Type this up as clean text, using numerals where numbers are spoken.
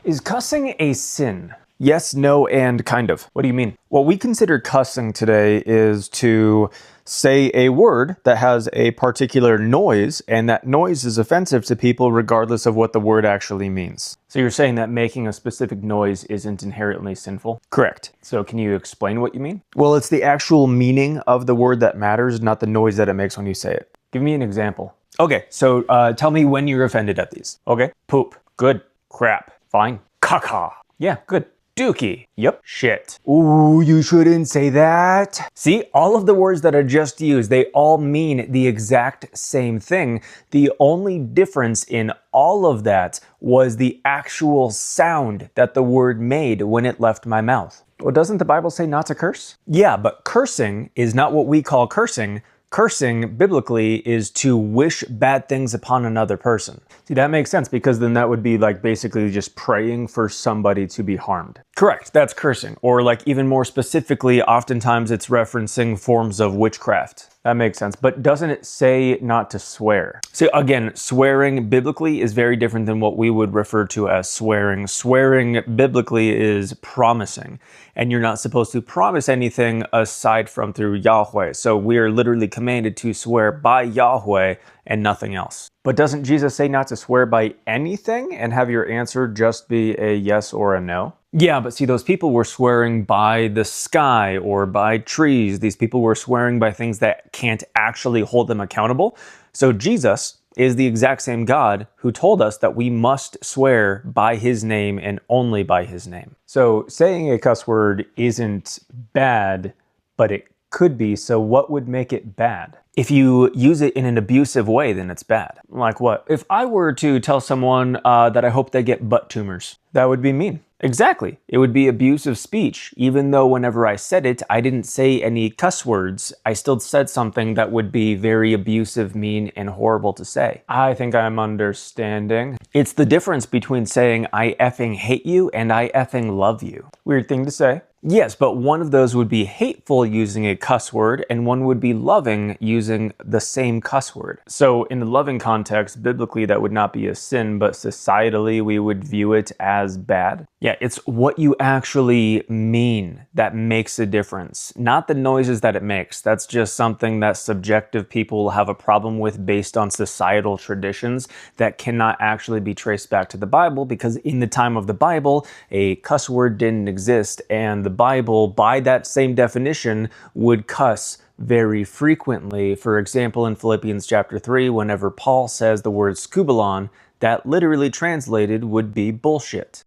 Is cussing a sin? Yes, no, and kind of. What do you mean? What we consider cussing today is to say a word that has a particular noise, and that noise is offensive to people regardless of what the word actually means. So you're saying that making a specific noise isn't inherently sinful? Correct. So can you explain what you mean? Well, it's the actual meaning of the word that matters, not the noise that it makes when you say it. Give me an example. Okay, so tell me when you're offended at these. Okay. Poop. Good. Crap. Fine. Caca. Yeah, good. Dookie. Yep. Shit. Ooh, you shouldn't say that. See, all of the words that I just used, they all mean the exact same thing. The only difference in all of that was the actual sound that the word made when it left my mouth. Well, doesn't the Bible say not to curse? Yeah, but cursing is not what we call cursing. Cursing, biblically, is to wish bad things upon another person. See, that makes sense because then that would be like basically just praying for somebody to be harmed. Correct, that's cursing. Or like even more specifically, oftentimes it's referencing forms of witchcraft. That makes sense. But doesn't it say not to swear? So again, swearing biblically is very different than what we would refer to as swearing. Swearing biblically is promising. And you're not supposed to promise anything aside from through Yahweh. So we are literally commanded to swear by Yahweh and nothing else. But doesn't Jesus say not to swear by anything and have your answer just be a yes or a no? Yeah, but see, those people were swearing by the sky or by trees. These people were swearing by things that can't actually hold them accountable. So Jesus is the exact same God who told us that we must swear by his name and only by his name. So saying a cuss word isn't bad, but it could be. So what would make it bad? If you use it in an abusive way, then it's bad. Like what? If I were to tell someone that I hope they get butt tumors, that would be mean. Exactly. It would be abusive speech. Even though whenever I said it, I didn't say any cuss words, I still said something that would be very abusive, mean, and horrible to say. I think I'm understanding. It's the difference between saying I effing hate you and I effing love you. Weird thing to say. Yes, but one of those would be hateful using a cuss word, and one would be loving using the same cuss word. So in the loving context, biblically, that would not be a sin, but societally, we would view it as bad. Yeah, it's what you actually mean that makes a difference, not the noises that it makes. That's just something that subjective people will have a problem with based on societal traditions that cannot actually be traced back to the Bible, because in the time of the Bible, a cuss word didn't exist, and the Bible, by that same definition, would cuss very frequently. For example, in Philippians chapter 3, whenever Paul says the word skubalon, that literally translated would be bullshit.